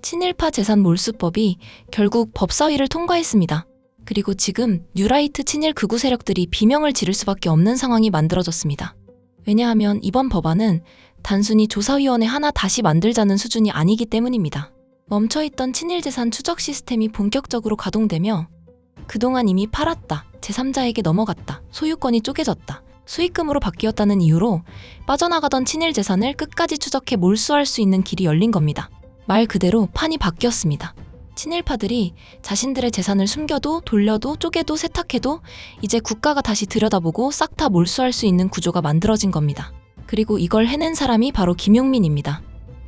친일파 재산 몰수법이 결국 법사위를 통과했습니다. 그리고 지금 뉴라이트 친일 극우 세력들이 비명을 지를 수밖에 없는 상황이 만들어졌습니다. 왜냐하면 이번 법안은 단순히 조사위원회 하나 다시 만들자는 수준이 아니기 때문입니다. 멈춰있던 친일 재산 추적 시스템이 본격적으로 가동되며 그동안 이미 팔았다, 제3자에게 넘어갔다, 소유권이 쪼개졌다, 수익금으로 바뀌었다는 이유로 빠져나가던 친일 재산을 끝까지 추적해 몰수할 수 있는 길이 열린 겁니다. 말 그대로 판이 바뀌었습니다. 친일파들이 자신들의 재산을 숨겨도 돌려도 쪼개도 세탁해도 이제 국가가 다시 들여다보고 싹 다 몰수할 수 있는 구조가 만들어진 겁니다. 그리고 이걸 해낸 사람이 바로 김용민입니다.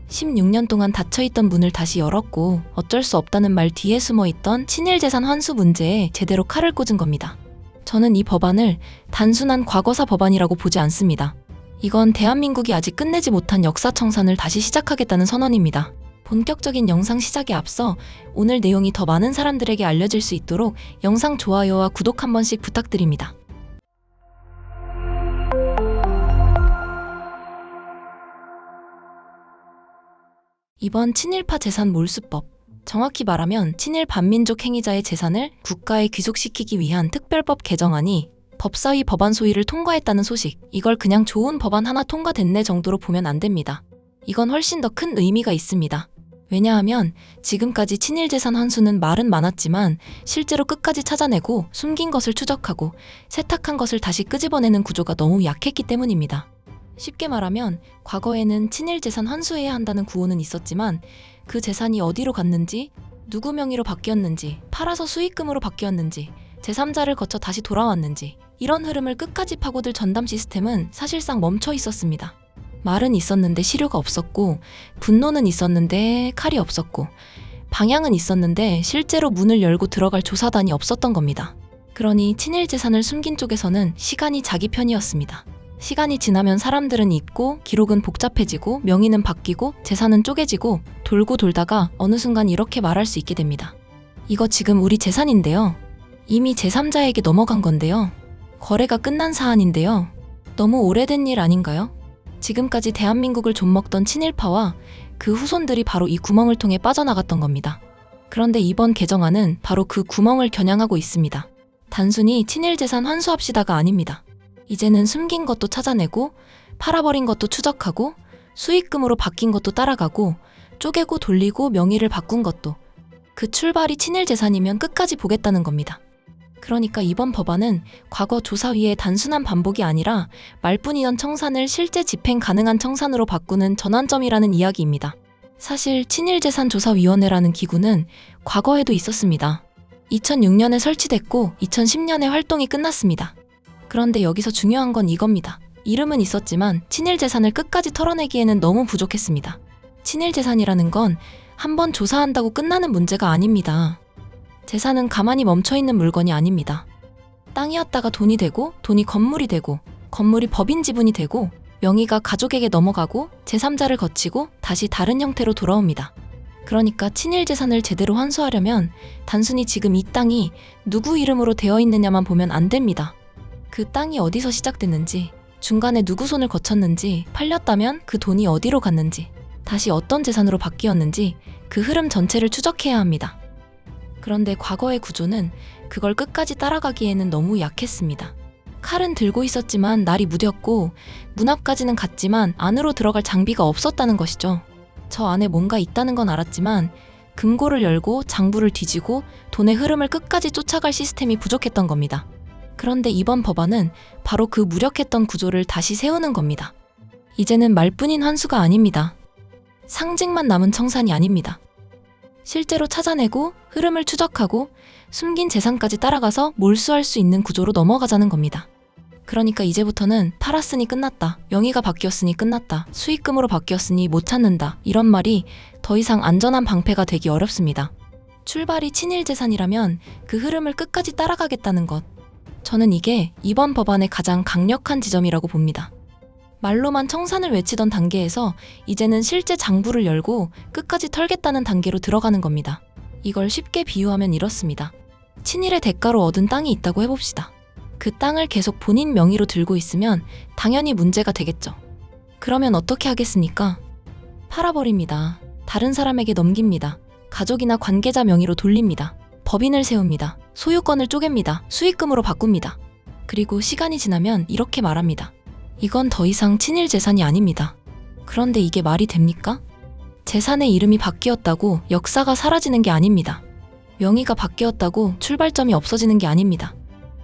16년 동안 닫혀있던 문을 다시 열었고 어쩔 수 없다는 말 뒤에 숨어있던 친일 재산 환수 문제에 제대로 칼을 꽂은 겁니다. 저는 이 법안을 단순한 과거사 법안이라고 보지 않습니다. 이건 대한민국이 아직 끝내지 못한 역사 청산을 다시 시작하겠다는 선언입니다. 본격적인 영상 시작에 앞서 오늘 내용이 더 많은 사람들에게 알려질 수 있도록 영상 좋아요와 구독 한 번씩 부탁드립니다. 이번 친일파 재산 몰수법, 정확히 말하면 친일 반민족 행위자의 재산을 국가에 귀속시키기 위한 특별법 개정안이 법사위 법안 소위를 통과했다는 소식, 이걸 그냥 좋은 법안 하나 통과됐네 정도로 보면 안 됩니다. 이건 훨씬 더 큰 의미가 있습니다. 왜냐하면 지금까지 친일 재산 환수는 말은 많았지만 실제로 끝까지 찾아내고 숨긴 것을 추적하고 세탁한 것을 다시 끄집어내는 구조가 너무 약했기 때문입니다. 쉽게 말하면 과거에는 친일 재산 환수해야 한다는 구호는 있었지만 그 재산이 어디로 갔는지, 누구 명의로 바뀌었는지, 팔아서 수익금으로 바뀌었는지, 제3자를 거쳐 다시 돌아왔는지 이런 흐름을 끝까지 파고들 전담 시스템은 사실상 멈춰 있었습니다. 말은 있었는데 실효가 없었고, 분노는 있었는데 칼이 없었고, 방향은 있었는데 실제로 문을 열고 들어갈 조사단이 없었던 겁니다. 그러니 친일 재산을 숨긴 쪽에서는 시간이 자기 편이었습니다. 시간이 지나면 사람들은 잊고, 기록은 복잡해지고, 명의는 바뀌고, 재산은 쪼개지고, 돌고 돌다가 어느 순간 이렇게 말할 수 있게 됩니다. 이거 지금 우리 재산인데요. 이미 제3자에게 넘어간 건데요. 거래가 끝난 사안인데요. 너무 오래된 일 아닌가요? 지금까지 대한민국을 좀먹던 친일파와 그 후손들이 바로 이 구멍을 통해 빠져나갔던 겁니다. 그런데 이번 개정안은 바로 그 구멍을 겨냥하고 있습니다. 단순히 친일 재산 환수합시다가 아닙니다. 이제는 숨긴 것도 찾아내고, 팔아버린 것도 추적하고, 수익금으로 바뀐 것도 따라가고, 쪼개고 돌리고 명의를 바꾼 것도, 그 출발이 친일 재산이면 끝까지 보겠다는 겁니다. 그러니까 이번 법안은 과거 조사위의 단순한 반복이 아니라 말뿐이던 청산을 실제 집행 가능한 청산으로 바꾸는 전환점이라는 이야기입니다. 사실 친일재산조사위원회라는 기구는 과거에도 있었습니다. 2006년에 설치됐고 2010년에 활동이 끝났습니다. 그런데 여기서 중요한 건 이겁니다. 이름은 있었지만 친일재산을 끝까지 털어내기에는 너무 부족했습니다. 친일재산이라는 건 한번 조사한다고 끝나는 문제가 아닙니다. 재산은 가만히 멈춰있는 물건이 아닙니다. 땅이었다가 돈이 되고, 돈이 건물이 되고, 건물이 법인 지분이 되고, 명의가 가족에게 넘어가고, 제3자를 거치고 다시 다른 형태로 돌아옵니다. 그러니까 친일 재산을 제대로 환수하려면 단순히 지금 이 땅이 누구 이름으로 되어 있느냐만 보면 안 됩니다. 그 땅이 어디서 시작됐는지, 중간에 누구 손을 거쳤는지, 팔렸다면 그 돈이 어디로 갔는지, 다시 어떤 재산으로 바뀌었는지 그 흐름 전체를 추적해야 합니다. 그런데 과거의 구조는 그걸 끝까지 따라가기에는 너무 약했습니다. 칼은 들고 있었지만 날이 무뎠고 문 앞까지는 갔지만 안으로 들어갈 장비가 없었다는 것이죠. 저 안에 뭔가 있다는 건 알았지만 금고를 열고 장부를 뒤지고 돈의 흐름을 끝까지 쫓아갈 시스템이 부족했던 겁니다. 그런데 이번 법안은 바로 그 무력했던 구조를 다시 세우는 겁니다. 이제는 말뿐인 환수가 아닙니다. 상징만 남은 청산이 아닙니다. 실제로 찾아내고 흐름을 추적하고 숨긴 재산까지 따라가서 몰수할 수 있는 구조로 넘어가자는 겁니다. 그러니까 이제부터는 팔았으니 끝났다, 명의가 바뀌었으니 끝났다, 수익금으로 바뀌었으니 못 찾는다, 이런 말이 더 이상 안전한 방패가 되기 어렵습니다. 출발이 친일 재산이라면 그 흐름을 끝까지 따라가겠다는 것. 저는 이게 이번 법안의 가장 강력한 지점이라고 봅니다. 말로만 청산을 외치던 단계에서 이제는 실제 장부를 열고 끝까지 털겠다는 단계로 들어가는 겁니다. 이걸 쉽게 비유하면 이렇습니다. 친일의 대가로 얻은 땅이 있다고 해봅시다. 그 땅을 계속 본인 명의로 들고 있으면 당연히 문제가 되겠죠. 그러면 어떻게 하겠습니까? 팔아버립니다. 다른 사람에게 넘깁니다. 가족이나 관계자 명의로 돌립니다. 법인을 세웁니다. 소유권을 쪼갭니다. 수익금으로 바꿉니다. 그리고 시간이 지나면 이렇게 말합니다. 이건 더 이상 친일 재산이 아닙니다. 그런데 이게 말이 됩니까? 재산의 이름이 바뀌었다고 역사가 사라지는 게 아닙니다. 명의가 바뀌었다고 출발점이 없어지는 게 아닙니다.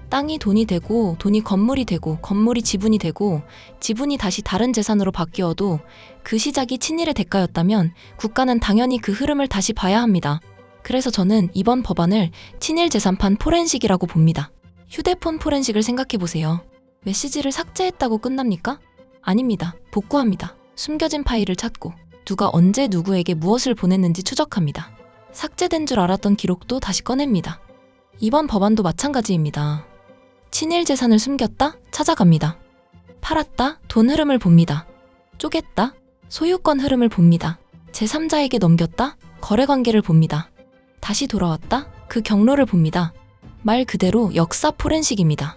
땅이 돈이 되고 돈이 건물이 되고 건물이 지분이 되고 지분이 다시 다른 재산으로 바뀌어도 그 시작이 친일의 대가였다면 국가는 당연히 그 흐름을 다시 봐야 합니다. 그래서 저는 이번 법안을 친일 재산판 포렌식이라고 봅니다. 휴대폰 포렌식을 생각해보세요. 메시지를 삭제했다고 끝납니까? 아닙니다. 복구합니다. 숨겨진 파일을 찾고 누가 언제 누구에게 무엇을 보냈는지 추적합니다. 삭제된 줄 알았던 기록도 다시 꺼냅니다. 이번 법안도 마찬가지입니다. 친일 재산을 숨겼다? 찾아갑니다. 팔았다? 돈 흐름을 봅니다. 쪼갰다? 소유권 흐름을 봅니다. 제3자에게 넘겼다? 거래관계를 봅니다. 다시 돌아왔다? 그 경로를 봅니다. 말 그대로 역사 포렌식입니다.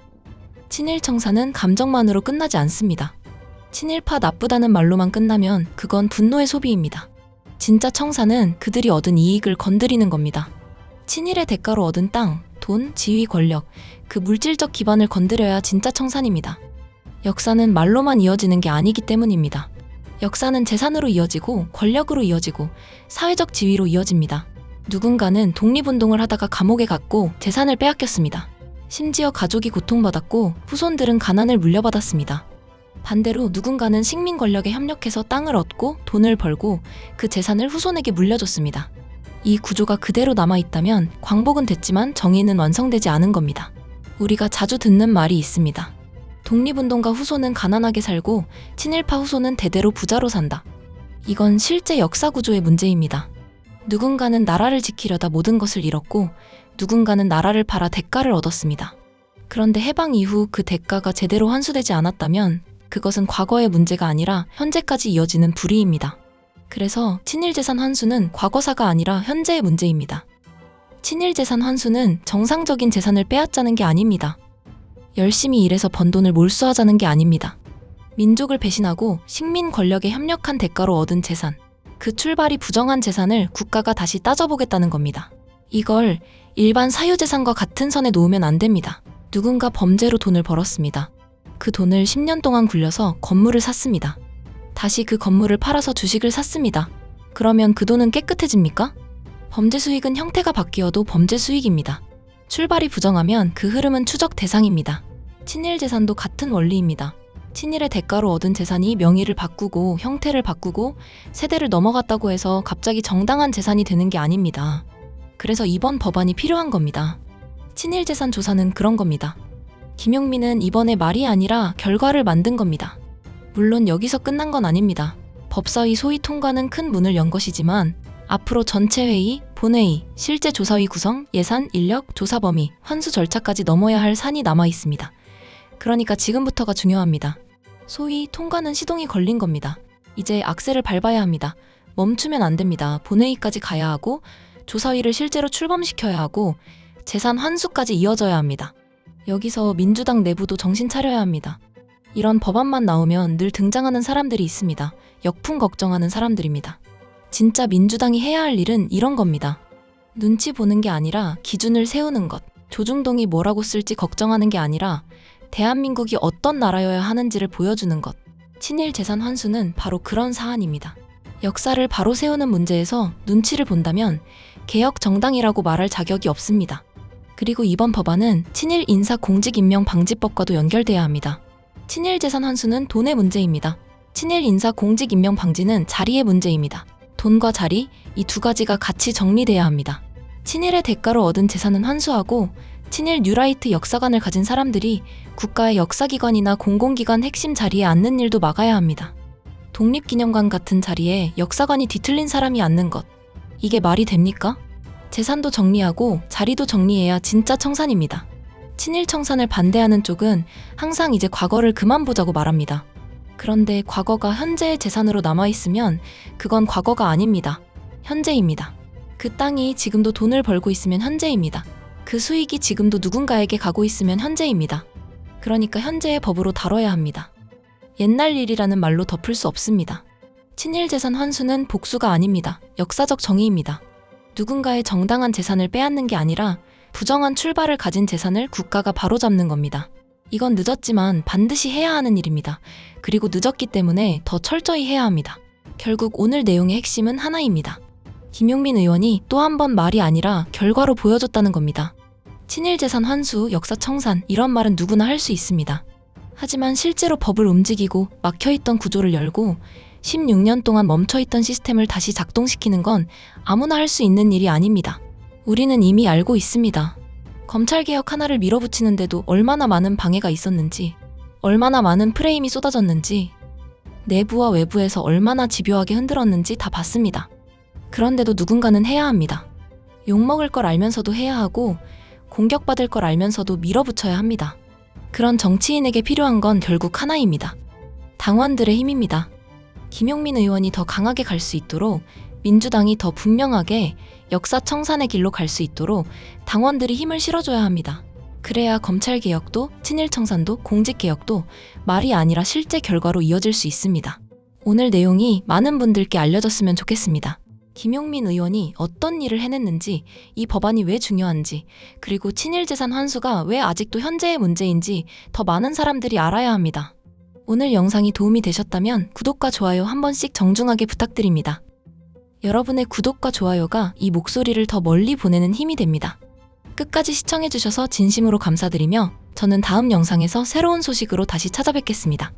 친일 청산은 감정만으로 끝나지 않습니다. 친일파 나쁘다는 말로만 끝나면 그건 분노의 소비입니다. 진짜 청산은 그들이 얻은 이익을 건드리는 겁니다. 친일의 대가로 얻은 땅, 돈, 지위, 권력, 그 물질적 기반을 건드려야 진짜 청산입니다. 역사는 말로만 이어지는 게 아니기 때문입니다. 역사는 재산으로 이어지고 권력으로 이어지고 사회적 지위로 이어집니다. 누군가는 독립운동을 하다가 감옥에 갔고 재산을 빼앗겼습니다. 심지어 가족이 고통받았고 후손들은 가난을 물려받았습니다. 반대로 누군가는 식민 권력에 협력해서 땅을 얻고 돈을 벌고 그 재산을 후손에게 물려줬습니다. 이 구조가 그대로 남아있다면 광복은 됐지만 정의는 완성되지 않은 겁니다. 우리가 자주 듣는 말이 있습니다. 독립운동가 후손은 가난하게 살고 친일파 후손은 대대로 부자로 산다. 이건 실제 역사 구조의 문제입니다. 누군가는 나라를 지키려다 모든 것을 잃었고 누군가는 나라를 팔아 대가를 얻었습니다. 그런데 해방 이후 그 대가가 제대로 환수되지 않았다면 그것은 과거의 문제가 아니라 현재까지 이어지는 불이입니다. 그래서 친일재산 환수는 과거사가 아니라 현재의 문제입니다. 친일재산 환수는 정상적인 재산을 빼앗자는 게 아닙니다. 열심히 일해서 번 돈을 몰수하자는 게 아닙니다. 민족을 배신하고 식민 권력에 협력한 대가로 얻은 재산, 그 출발이 부정한 재산을 국가가 다시 따져보겠다는 겁니다. 이걸 일반 사유재산과 같은 선에 놓으면 안 됩니다. 누군가 범죄로 돈을 벌었습니다. 그 돈을 10년 동안 굴려서 건물을 샀습니다. 다시 그 건물을 팔아서 주식을 샀습니다. 그러면 그 돈은 깨끗해집니까? 범죄 수익은 형태가 바뀌어도 범죄 수익입니다. 출발이 부정하면 그 흐름은 추적 대상입니다. 친일 재산도 같은 원리입니다. 친일의 대가로 얻은 재산이 명의를 바꾸고 형태를 바꾸고 세대를 넘어갔다고 해서 갑자기 정당한 재산이 되는 게 아닙니다. 그래서 이번 법안이 필요한 겁니다. 친일 재산 조사는 그런 겁니다. 김용민은 이번에 말이 아니라 결과를 만든 겁니다. 물론 여기서 끝난 건 아닙니다. 법사위 소위 통과는 큰 문을 연 것이지만 앞으로 전체 회의, 본회의, 실제 조사위 구성, 예산, 인력, 조사 범위, 환수 절차까지 넘어야 할 산이 남아 있습니다. 그러니까 지금부터가 중요합니다. 소위 통과는 시동이 걸린 겁니다. 이제 악셀을 밟아야 합니다. 멈추면 안 됩니다. 본회의까지 가야 하고 조사위를 실제로 출범시켜야 하고 재산 환수까지 이어져야 합니다. 여기서 민주당 내부도 정신 차려야 합니다. 이런 법안만 나오면 늘 등장하는 사람들이 있습니다. 역풍 걱정하는 사람들입니다. 진짜 민주당이 해야 할 일은 이런 겁니다. 눈치 보는 게 아니라 기준을 세우는 것. 조중동이 뭐라고 쓸지 걱정하는 게 아니라 대한민국이 어떤 나라여야 하는지를 보여주는 것. 친일 재산 환수는 바로 그런 사안입니다. 역사를 바로 세우는 문제에서 눈치를 본다면 개혁 정당이라고 말할 자격이 없습니다. 그리고 이번 법안은 친일 인사 공직 임명 방지법과도 연결돼야 합니다. 친일 재산 환수는 돈의 문제입니다. 친일 인사 공직 임명 방지는 자리의 문제입니다. 돈과 자리, 이 두 가지가 같이 정리돼야 합니다. 친일의 대가로 얻은 재산은 환수하고 친일 뉴라이트 역사관을 가진 사람들이 국가의 역사기관이나 공공기관 핵심 자리에 앉는 일도 막아야 합니다. 독립기념관 같은 자리에 역사관이 뒤틀린 사람이 앉는 것. 이게 말이 됩니까? 재산도 정리하고 자리도 정리해야 진짜 청산입니다. 친일 청산을 반대하는 쪽은 항상 이제 과거를 그만 보자고 말합니다. 그런데 과거가 현재의 재산으로 남아있으면 그건 과거가 아닙니다. 현재입니다. 그 땅이 지금도 돈을 벌고 있으면 현재입니다. 그 수익이 지금도 누군가에게 가고 있으면 현재입니다. 그러니까 현재의 법으로 다뤄야 합니다. 옛날 일이라는 말로 덮을 수 없습니다. 친일 재산 환수는 복수가 아닙니다. 역사적 정의입니다. 누군가의 정당한 재산을 빼앗는 게 아니라 부정한 출발을 가진 재산을 국가가 바로잡는 겁니다. 이건 늦었지만 반드시 해야 하는 일입니다. 그리고 늦었기 때문에 더 철저히 해야 합니다. 결국 오늘 내용의 핵심은 하나입니다. 김용민 의원이 또 한 번 말이 아니라 결과로 보여줬다는 겁니다. 친일재산 환수, 역사 청산 이런 말은 누구나 할 수 있습니다. 하지만 실제로 법을 움직이고 막혀있던 구조를 열고 16년 동안 멈춰있던 시스템을 다시 작동시키는 건 아무나 할 수 있는 일이 아닙니다. 우리는 이미 알고 있습니다. 검찰개혁 하나를 밀어붙이는데도 얼마나 많은 방해가 있었는지, 얼마나 많은 프레임이 쏟아졌는지, 내부와 외부에서 얼마나 집요하게 흔들었는지 다 봤습니다. 그런데도 누군가는 해야 합니다. 욕먹을 걸 알면서도 해야 하고 공격받을 걸 알면서도 밀어붙여야 합니다. 그런 정치인에게 필요한 건 결국 하나입니다. 당원들의 힘입니다. 김용민 의원이 더 강하게 갈 수 있도록, 민주당이 더 분명하게 역사 청산의 길로 갈 수 있도록 당원들이 힘을 실어줘야 합니다. 그래야 검찰개혁도 친일청산도 공직개혁도 말이 아니라 실제 결과로 이어질 수 있습니다. 오늘 내용이 많은 분들께 알려졌으면 좋겠습니다. 김용민 의원이 어떤 일을 해냈는지, 이 법안이 왜 중요한지, 그리고 친일재산 환수가 왜 아직도 현재의 문제인지 더 많은 사람들이 알아야 합니다. 오늘 영상이 도움이 되셨다면 구독과 좋아요 한 번씩 정중하게 부탁드립니다. 여러분의 구독과 좋아요가 이 목소리를 더 멀리 보내는 힘이 됩니다. 끝까지 시청해주셔서 진심으로 감사드리며 저는 다음 영상에서 새로운 소식으로 다시 찾아뵙겠습니다.